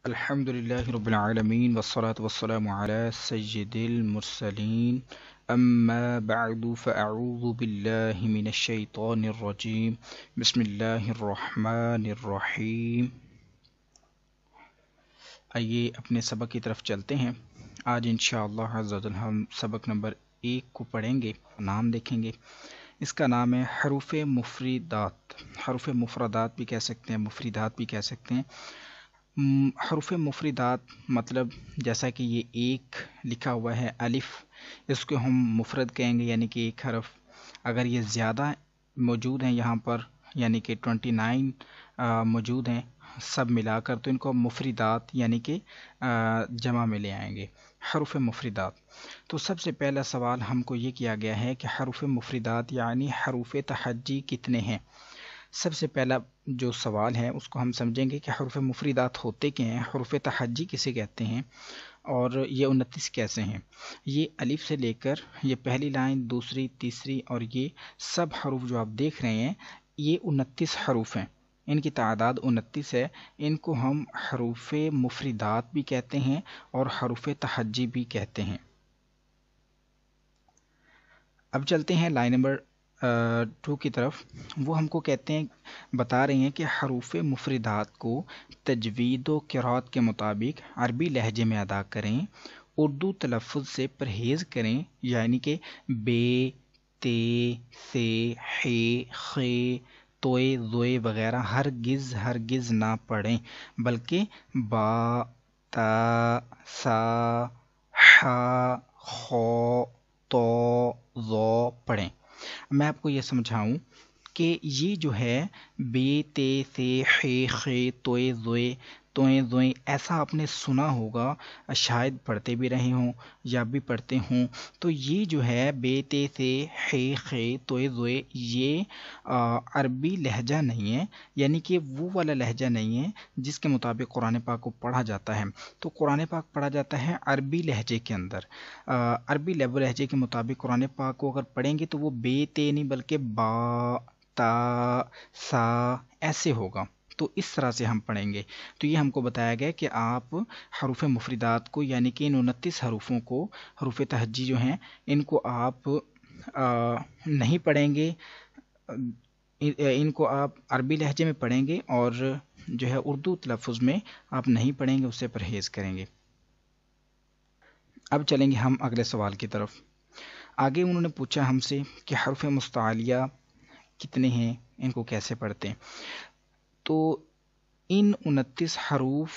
الحمد لله رب العالمين والصلاة والسلام على سيد المرسلين أما بعد فأعوذ بالله من الشيطان الرجيم بسم الله الرحمن الرحیم۔ آئیے اپنے سبق کی طرف چلتے ہیں۔ آج انشاءاللہ عز و جل ہم سبق نمبر 1 کو پڑھیں گے، نام دیکھیں گے۔ اس کا نام ہے حروف مفردات۔ حروف مفردات بھی کہہ سکتے ہیں، مفردات بھی کہہ سکتے ہیں۔ حروف مفردات مطلب جیسا کہ یہ ایک لکھا ہوا ہے الف، اس کو ہم مفرد کہیں گے، یعنی کہ ایک حرف۔ اگر یہ زیادہ موجود ہیں یہاں پر، یعنی کہ 29 موجود ہیں سب ملا کر، تو ان کو مفردات یعنی کہ جمع میں لے آئیں گے، حروف مفردات۔ تو سب سے پہلا سوال ہم کو یہ کیا گیا ہے کہ حروف مفردات یعنی حروف تہجی کتنے ہیں؟ سب سے پہلا جو سوال ہے اس کو ہم سمجھیں گے کہ حروف مفردات ہوتے کیا ہیں، حروف تہجی کسے کہتے ہیں، اور یہ 29 کیسے ہیں۔ یہ الف سے لے کر یہ پہلی لائن، دوسری، تیسری اور یہ سب حروف جو آپ دیکھ رہے ہیں، یہ 29 حروف ہیں۔ ان کی تعداد 29 ہے۔ ان کو ہم حروف مفردات بھی کہتے ہیں اور حروف تہجی بھی کہتے ہیں۔ اب چلتے ہیں لائن نمبر 2 کی طرف۔ وہ ہم کو کہتے ہیں، بتا رہے ہیں کہ حروف مفردات کو تجوید و قرات کے مطابق عربی لہجے میں ادا کریں، اردو تلفظ سے پرہیز کریں، یعنی کہ بے، تے، سے، حے، خے، توئے، زوئے وغیرہ ہرگز نہ پڑھیں، بلکہ با، تا، سا، حا، خو، تو، ظو پڑھیں۔ میں آپ کو یہ سمجھاؤں کہ یہ جو ہے بے، تے، سے، حے، خے، توئے، زوئے، ایسا آپ نے سنا ہوگا، شاید پڑھتے بھی رہے ہوں یا بھی پڑھتے ہوں۔ تو یہ جو ہے بے، تے، سے، حے، خے، توئے، زوئے، یہ عربی لہجہ نہیں ہے، یعنی کہ وہ والا لہجہ نہیں ہے جس کے مطابق قرآن پاک کو پڑھا جاتا ہے۔ تو قرآن پاک پڑھا جاتا ہے عربی لہجے کے اندر۔ عربی لہجے کے مطابق قرآن پاک کو اگر پڑھیں گے تو وہ بے، تے نہیں بلکہ با، تا، سا ایسے ہوگا۔ تو اس طرح سے ہم پڑھیں گے۔ تو یہ ہم کو بتایا گیا کہ آپ حروف مفردات کو، یعنی کہ ان 29 حروفوں کو، حروف تہجی جو ہیں، ان کو آپ نہیں پڑھیں گے، ان کو آپ عربی لہجے میں پڑھیں گے، اور جو ہے اردو تلفظ میں آپ نہیں پڑھیں گے، اس سے پرہیز کریں گے۔ اب چلیں گے ہم اگلے سوال کی طرف۔ آگے انہوں نے پوچھا ہم سے کہ حروف مستعلیہ کتنے ہیں، ان کو کیسے پڑھتے ہیں۔ تو ان 29 حروف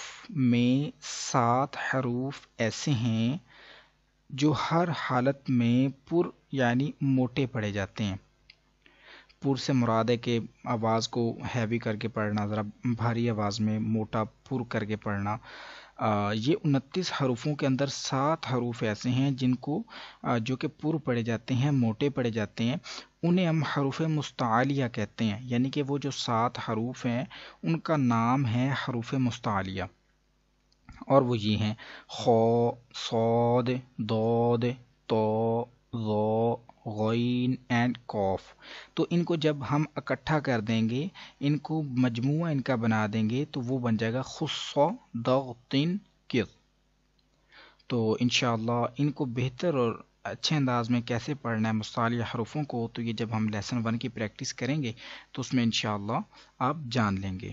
میں 7 حروف ایسے ہیں جو ہر حالت میں پر یعنی موٹے پڑھے جاتے ہیں۔ پر سے مراد ہے کہ آواز کو ہیوی کر کے پڑھنا، ذرا بھاری آواز میں موٹا پر کر کے پڑھنا۔ یہ 29 حروفوں کے اندر 7 حروف ایسے ہیں جن کو جو کہ پر پڑھے جاتے ہیں، موٹے پڑھے جاتے ہیں، انہیں ہم حروف مستعلیہ کہتے ہیں۔ یعنی کہ وہ جو 7 حروف ہیں ان کا نام ہے حروف مستعلیہ، اور وہ یہ ہیں: خو، صاد، ضاد، طا، ظا، غین اینڈ قاف۔ تو ان کو جب ہم اکٹھا کر دیں گے، ان کو مجموعہ ان کا بنا دیں گے، تو وہ بن جائے گا خص ضغط قذ۔ تو انشاءاللہ ان کو بہتر اور اچھے انداز میں کیسے پڑھنا ہے مستعلیہ حروفوں کو، تو یہ جب ہم لیسن 1 کی پریکٹس کریں گے تو اس میں انشاءاللہ آپ جان لیں گے۔